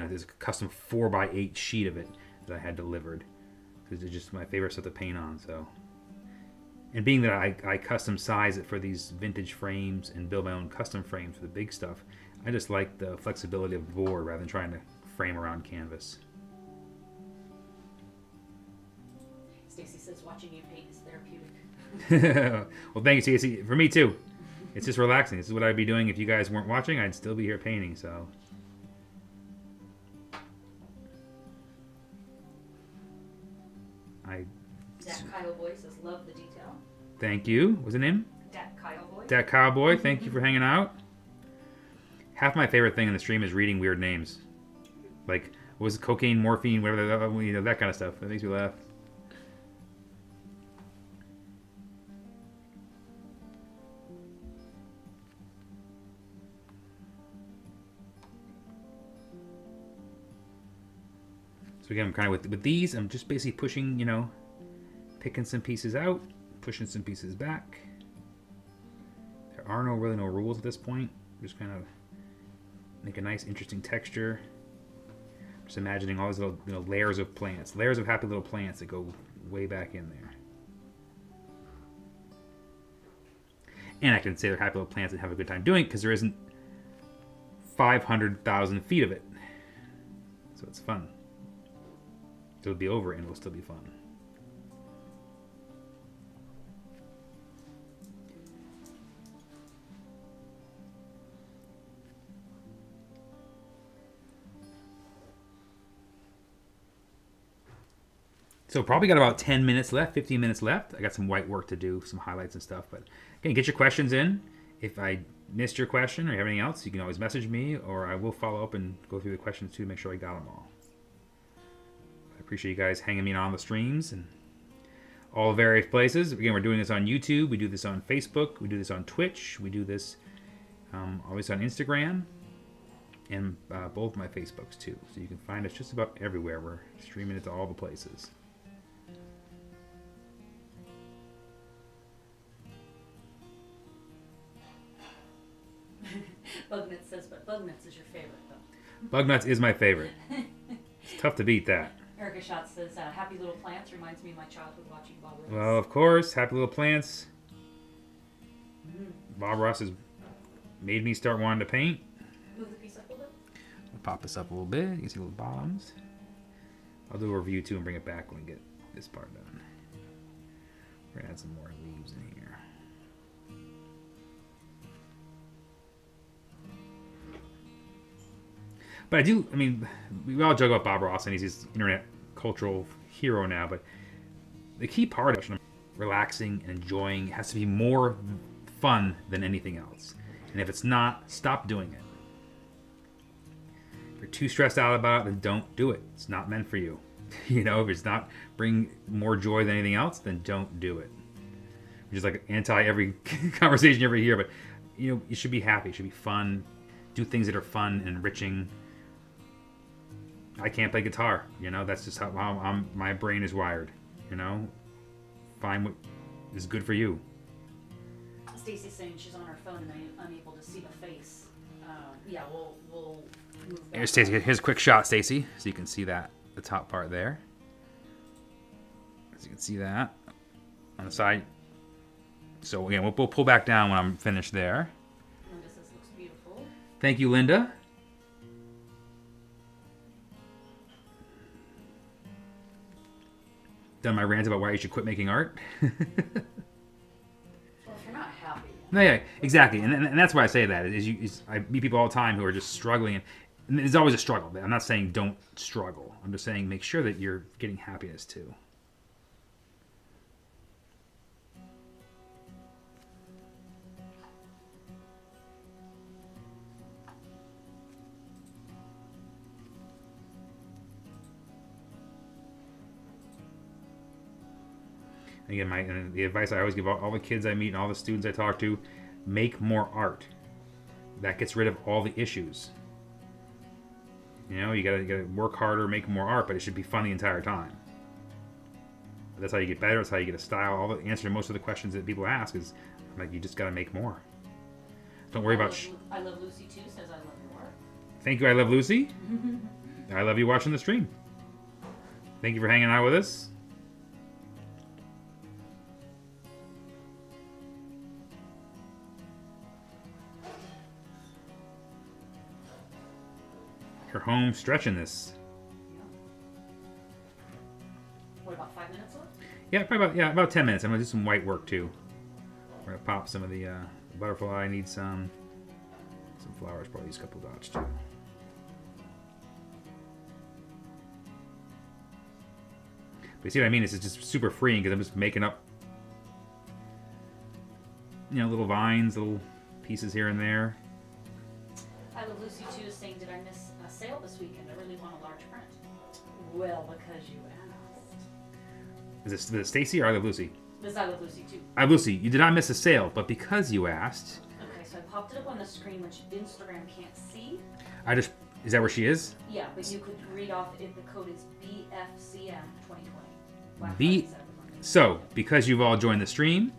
there's a custom 4x8 sheet of it that I had delivered. It's just my favorite stuff to paint on. So, and being that I custom size it for these vintage frames and build my own custom frames for the big stuff, I just like the flexibility of board rather than trying to frame around canvas. Stacy says watching you paint is therapeutic. Well, thank you, Stacy. For me too. It's just relaxing. This is what I'd be doing if you guys weren't watching. I'd still be here painting. So. Dak Kyle Boy says love the detail. Thank you. What's the name? Dak Kyle Boy. Dak Kyle Boy. Thank you for hanging out. Half my favorite thing in the stream is reading weird names, like what was it, cocaine, morphine, whatever, you know, that kind of stuff. That makes me laugh. So again, I'm kind of with these, I'm just basically pushing, you know, picking some pieces out, pushing some pieces back. There are really no rules at this point. Just kind of make a nice, interesting texture. Just imagining all these little, you know, layers of plants, layers of happy little plants that go way back in there. And I can say they're happy little plants and have a good time doing it because there isn't 500,000 feet of it. So it's fun. It'll be over and it'll still be fun. So probably got about 10 minutes left, 15 minutes left. I got some white work to do, some highlights and stuff. But again, get your questions in. If I missed your question or you have anything else, you can always message me, or I will follow up and go through the questions too to make sure I got them all. I appreciate you guys hanging me on the streams and all the various places. Again, we're doing this on YouTube. We do this on Facebook. We do this on Twitch. We do this always on Instagram and both my Facebooks too. So you can find us just about everywhere. We're streaming it to all the places. Bugnuts says, but Bugnuts is your favorite, though. Bugnuts is my favorite. It's tough to beat that. Erica Schatz says, Happy Little Plants reminds me of my childhood watching Bob Ross. Well, of course, Happy Little Plants. Bob Ross has made me start wanting to paint. Move the piece up a little bit. I'll pop this up a little bit. You can see little bottoms. I'll do a review too and bring it back when we get this part done. We're gonna add some more leaves in here. But I mean, we all joke about Bob Ross and he's this internet cultural hero now, but the key part of relaxing and enjoying has to be more fun than anything else. And if it's not, stop doing it. If you're too stressed out about it, then don't do it. It's not meant for you. You know, if it's not bring more joy than anything else, then don't do it. which is like anti every conversation you ever hear. But you should be happy. It should be fun. Do things that are fun and enriching. I can't play guitar. That's just how my brain is wired. Find what is good for you. Stacy's saying she's on her phone and unable to see the face. Yeah, we'll move that. Here's Stacy. Here's a quick shot, Stacy, so you can see that the top part there. As you can see that on the side. So again, we'll pull back down when I'm finished there. Linda says looks beautiful. Thank you, Linda. Done my rant about why you should quit making art. Well, if you're not happy. No, yeah, exactly, and that's why I say that. I meet people all the time who are just struggling, and there's always a struggle. I'm not saying don't struggle. I'm just saying make sure that you're getting happiness too. Again, the advice I always give all the kids I meet and all the students I talk to, make more art. That gets rid of all the issues. You gotta work harder, make more art, but it should be fun the entire time. That's how you get better. That's how you get a style. All the answer to most of the questions that people ask is like, you just gotta make more. Don't worry about. I Love Lucy too says I love your art. Thank you, I Love Lucy. I love you watching the stream. Thank you for hanging out with us. You're home stretching this. Yeah. What, about 5 minutes left? Yeah, probably about 10 minutes. I'm gonna do some white work too. We're gonna pop some of the butterfly. I need some flowers. Probably use a couple dots too. But you see what I mean? It's just super freeing because I'm just making up, little vines, little pieces here and there. I Love Lucy too is saying, did I miss a sale this weekend? I really want a large print. Well, because you asked. Is it Stacy or I Love Lucy? This is I Love Lucy too. I Love Lucy, you did not miss a sale, but because you asked. Okay, so I popped it up on the screen, which Instagram can't see. Is that where she is? Yeah, but you could read off if the code is BFCM 2020. So, because you've all joined the stream,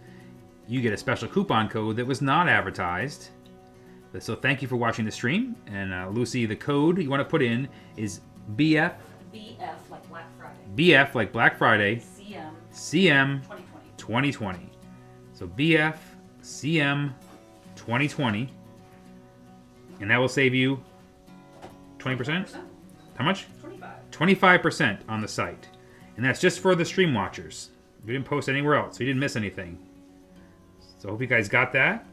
you get a special coupon code that was not advertised. So thank you for watching the stream. And Lucy, the code you want to put in is BF. BF like Black Friday. BF like Black Friday. CM 2020. 2020. So BF CM 2020. And that will save you 20%? How much? 25% on the site. And that's just for the stream watchers. We didn't post anywhere else, so you didn't miss anything. So I hope you guys got that.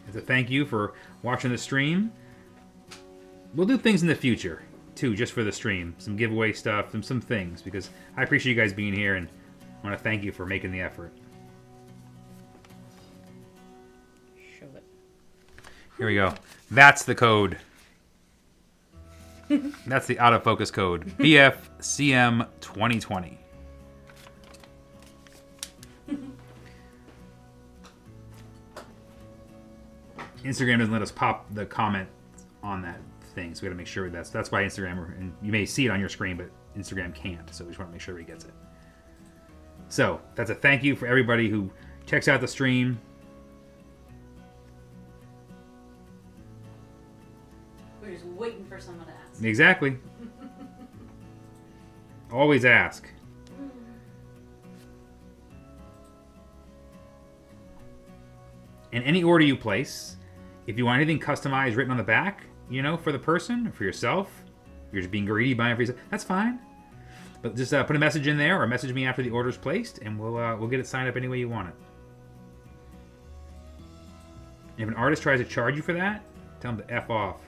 As a thank you for watching the stream. We'll do things in the future, too, just for the stream. Some giveaway stuff, some things, because I appreciate you guys being here, and I want to thank you for making the effort. Show it. Here we go. That's the code. That's the out of focus code. BFCM 2020. Instagram doesn't let us pop the comment on that thing, so we got to make sure that's why Instagram, and you may see it on your screen, but Instagram can't, so we just want to make sure he gets it. So that's a thank you for everybody who checks out the stream. We're just waiting for someone to ask. Exactly. Always ask. In any order you place, if you want anything customized written on the back, for the person, or for yourself, if you're just being greedy, buying for yourself, that's fine. But just put a message in there, or message me after the order's placed, and we'll get it signed up any way you want it. If an artist tries to charge you for that, tell them to F off.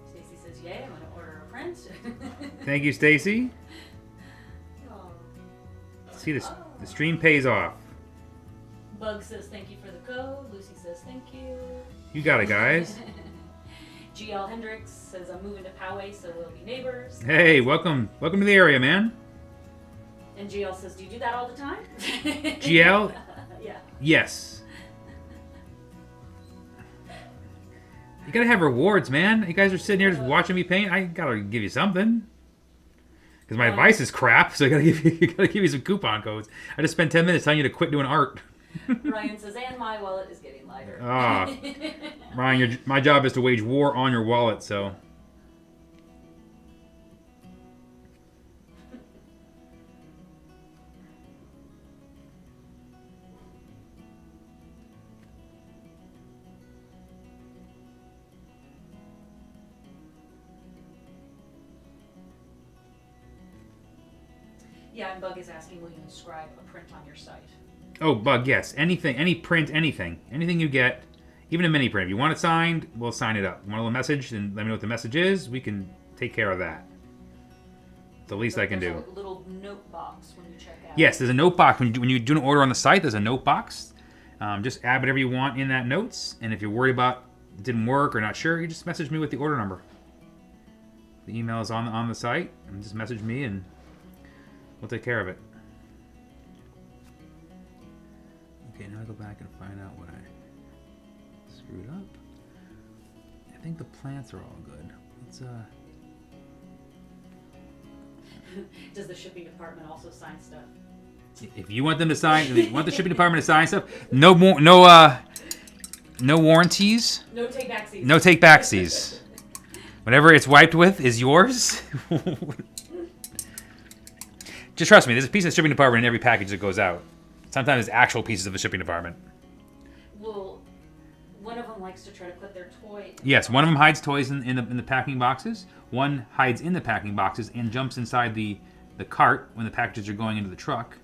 Stacy says, yay, I'm going to order a print. comment. Thank you, Stacy. Oh. See, the stream pays off. Bug says thank you for the code. Lucy says thank you. You got it, guys. GL Hendricks says I'm moving to Poway, so we'll be neighbors. Hey, welcome to the area, man. And GL says, do you do that all the time? GL? Yeah. Yes. You gotta have rewards, man. You guys are sitting here just watching me paint. I gotta give you something. Because my advice is crap, so I gotta give you some coupon codes. I just spent 10 minutes telling you to quit doing art. Ryan says, and my wallet is getting lighter. Ryan, my job is to wage war on your wallet, so. Yeah, and Bug is asking, will you inscribe a print on your site? Oh, Bug, yes. Anything, any print, anything. Anything you get, even a mini print. If you want it signed, we'll sign it up. You want a little message, then let me know what the message is. We can take care of that. It's the least I can do. There's a little note box when you check out. Yes, there's a note box. When you do an order on the site, there's a note box. Just add whatever you want in that notes. And if you're worried about it didn't work or not sure, you just message me with the order number. The email is on the site. And just message me and we'll take care of it. Okay, now I go back and find out what I screwed up. I think the plants are all good. Let's Does the shipping department also sign stuff? If you want them to sign, if you want the shipping department to sign stuff, no warranties. No take backsies. No take backsies. Whatever it's wiped with is yours. Just trust me, there's a piece of the shipping department in every package that goes out. Sometimes it's actual pieces of the shipping department. Well, one of them likes to try to put their toy. Yes, one of them hides toys in the packing boxes. One hides in the packing boxes and jumps inside the cart when the packages are going into the truck.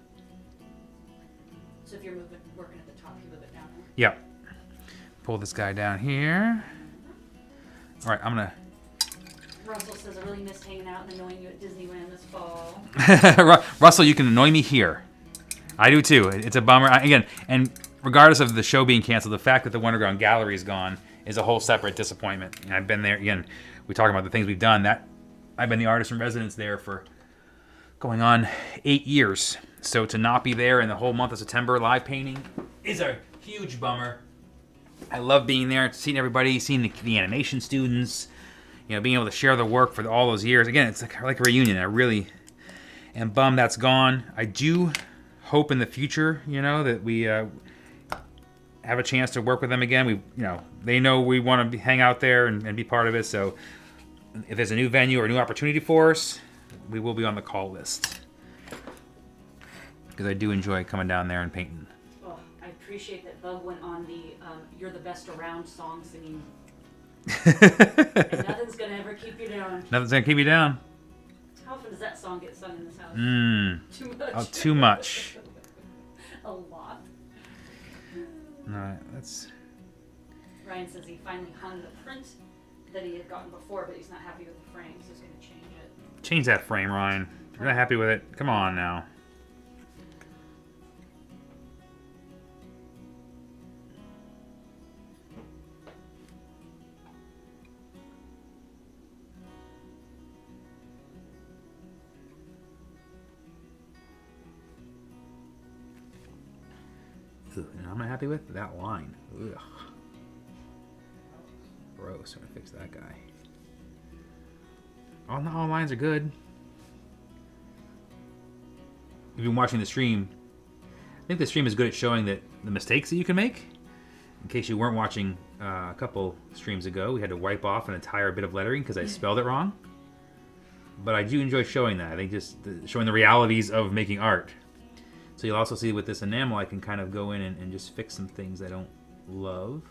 So if you're working at the top, you move it down there. Yep. Pull this guy down here. All right, I'm gonna. Russell says, I really missed hanging out and annoying you at Disneyland this fall. Russell, you can annoy me here. I do too. It's a bummer. Again, and regardless of the show being canceled, the fact that the Wonderground Gallery is gone is a whole separate disappointment. And I've been there. Again, we talk about the things we've done. I've been the artist in residence there for going on 8 years. So to not be there in the whole month of September live painting is a huge bummer. I love being there, seeing everybody, seeing the animation students, being able to share the work for all those years. Again, it's like a reunion. I really am bummed that's gone. I do hope in the future, that we have a chance to work with them again. They know we want to hang out there and be part of it. So if there's a new venue or a new opportunity for us, we will be on the call list. Because I do enjoy coming down there and painting. Oh, I appreciate that Bug went on the You're the Best Around song singing. And nothing's going to ever keep you down. Nothing's going to keep you down. How often does that song get sung in this house? Too much. Oh, too much. A lot. Alright, let's... Ryan says he finally hung the print that he had gotten before, but he's not happy with the frame, so he's going to change it. Change that frame, Ryan. You're not happy with it? Come on now. Ugh, and I'm not happy with that line. Ugh. Gross. I'm gonna fix that guy. All lines are good. You've been watching the stream. I think the stream is good at showing the mistakes that you can make. In case you weren't watching a couple streams ago, we had to wipe off an entire bit of lettering because I spelled it wrong. But I do enjoy showing that. I think just showing the realities of making art. So you'll also see with this enamel, I can kind of go in and just fix some things I don't love.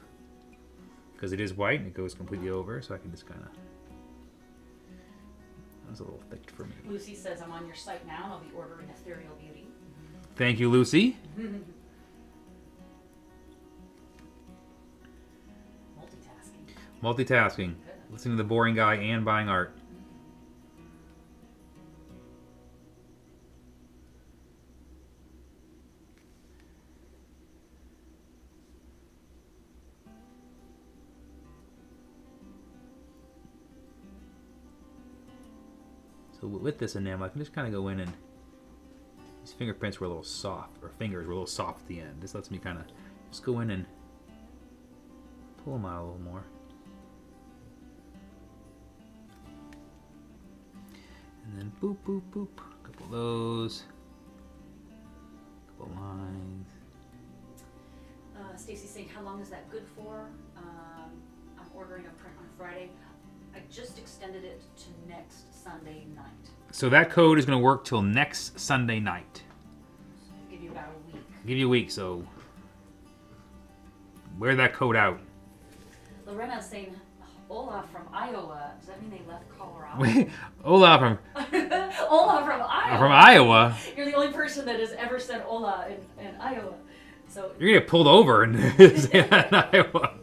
Because it is white and it goes completely over, so I can just kind of... That was a little thick for me. Lucy says, I'm on your site now and I'll be ordering Ethereal Beauty. Thank you, Lucy. Multitasking. Multitasking. Listening to the boring guy and buying art. So with this enamel, I can just kind of go in and these fingerprints were a little soft, or fingers were a little soft at the end. This lets me kind of just go in and pull them out a little more. And then boop, boop, boop. A couple of those. A couple lines. Stacy's saying, how long is that good for? I'm ordering a print on Friday. I just extended it to next Sunday night. So that code is going to work till next Sunday night. So I'll give you about a week. Give you a week, so wear that code out. Lorena's saying, Olaf from Iowa. Does that mean they left Colorado? Wait, Ola from Ola from Iowa. From Iowa. You're the only person that has ever said Ola in Iowa. So You're gonna get pulled over and say that in Iowa.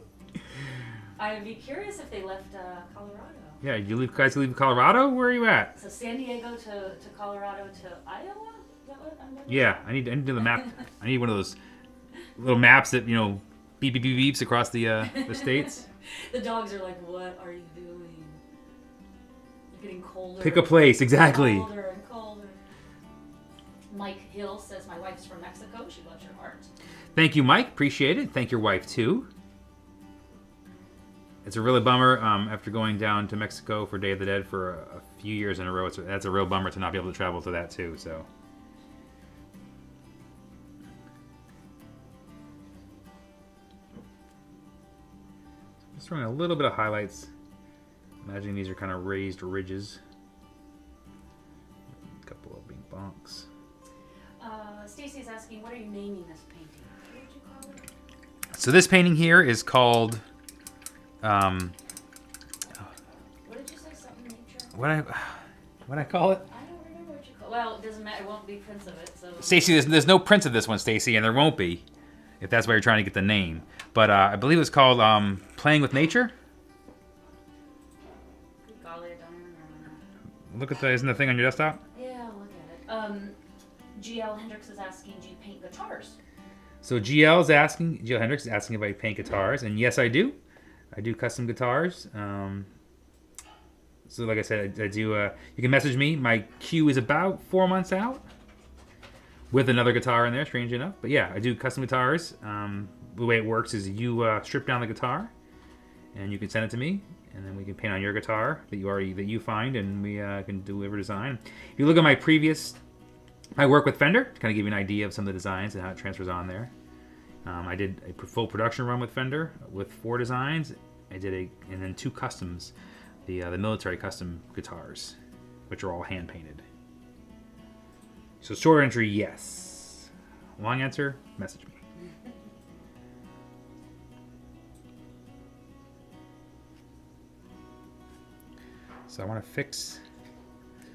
I'd be curious if they left Colorado. Yeah, you guys leave Colorado? Where are you at? So San Diego to Colorado to Iowa? Is that what I'm looking Yeah, I need to do the map. I need one of those little maps that, you know, beep beep beep beeps across the states. The dogs are like, what are you doing? You're getting colder. Pick a place, exactly. Colder and colder. Mike Hill says, my wife's from Mexico. She loves your art. Thank you, Mike. Appreciate it. Thank your wife, too. It's a really bummer after going down to Mexico for Day of the Dead for a few years in a row. That's a real bummer to not be able to travel to that, too. So. Just throwing a little bit of highlights. Imagining these are kind of raised ridges. A couple of big bonks. Stacy is asking, what are you naming this painting? What would you call it? So this painting here is called. What did you say? Something nature? What I call it? I don't remember what you call it. Well, it doesn't matter. It won't be prints of it. So. Stacy, there's no prints of this one, Stacy, and there won't be, if that's why you're trying to get the name. But I believe it's called Playing with Nature. Golly, I don't even remember. Look at isn't the thing on your desktop? Yeah, I'll look at it. GL Hendricks is asking, do you paint guitars? So GL Hendricks is asking if I paint guitars, and yes, I do. I do custom guitars. So like I said, I do. You can message me. My queue is about 4 months out, with another guitar in there, strangely enough. But yeah, I do custom guitars. The way it works is you strip down the guitar, and you can send it to me, and then we can paint on your guitar that you find, and we can deliver design. If you look at my work with Fender, to kind of give you an idea of some of the designs and how it transfers on there. I did a full production run with Fender with 4 designs. I did and then 2 customs, the military custom guitars, which are all hand painted. So short answer, yes. Long answer, message me. So I want to fix.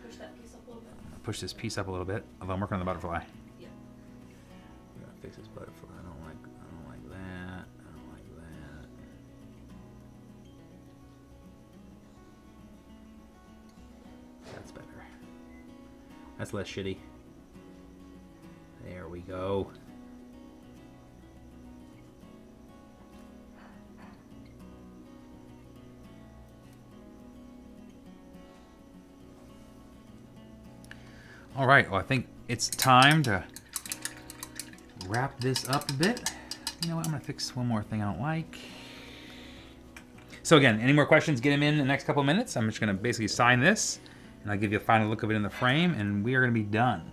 Push that piece up a little bit. Push this piece up a little bit. Although I'm working on the butterfly. Yeah. I'm gonna fix this butterfly. I don't like that. I don't like that. That's better. That's less shitty. There we go. All right, well, I think it's time to wrap this up a bit. You know what, I'm gonna fix one more thing I don't like. So again, any more questions, get them in the next couple of minutes. I'm just gonna basically sign this, and I'll give you a final look of it in the frame, and we are gonna be done.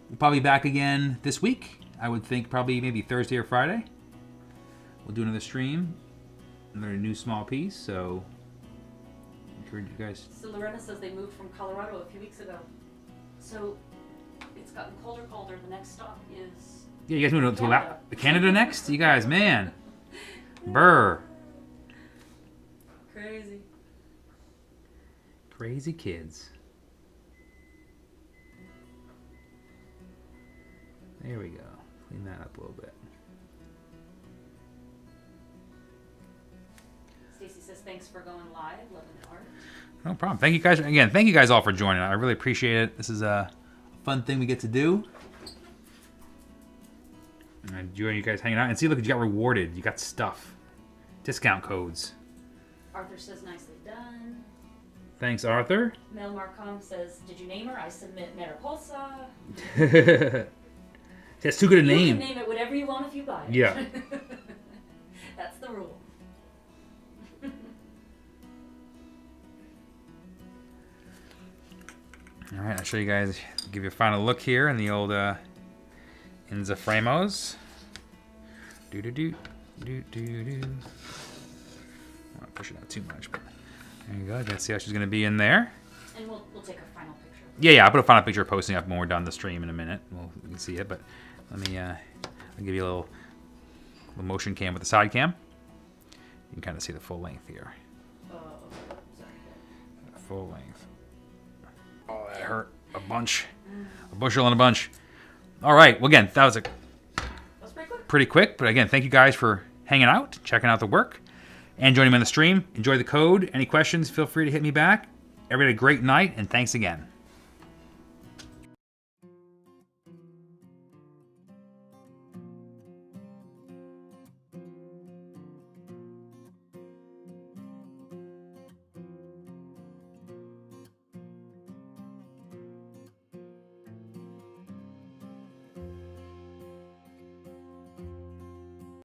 We'll probably be back again this week. I would think probably maybe Thursday or Friday. We'll do another stream, another new small piece, so I encourage you guys. So Lorena says they moved from Colorado a few weeks ago. So it's gotten colder. The next stop is Yeah, you guys moving to Canada. Canada next? You guys, man. Brr. Crazy. Crazy kids. There we go. Clean that up a little bit. Stacy says thanks for going live. Loving the art. No problem. Thank you guys again. Thank you guys all for joining. I really appreciate it. This is a fun thing we get to do. And I enjoy you guys hanging out. And see, look, you got rewarded. You got stuff. Discount codes. Arthur says nicely done. Thanks, Arthur. Mel Marcom says, did you name her? I submit Mariposa. That's too good a You name. can name it whatever you want if you buy it. Yeah. That's the rule. All right, I'll show you guys, give you a final look here in the old Inza Framos. Do-do-do, do-do-do. I don't want to push it out too much, but there you go. Let's see how she's going to be in there. And we'll take a final picture. Yeah, I'll put a final picture posting up when we're done the stream in a minute. We can see it, but let me, I'll give you a little motion cam with the side cam. You can kind of see the full length here. Sorry. Full length. Oh, that hurt a bunch. A bushel and a bunch. All right, well, again, that was pretty quick, but again, thank you guys for hanging out, checking out the work, and joining me on the stream. Enjoy the code. Any questions, feel free to hit me back. Everybody have a great night, and thanks again.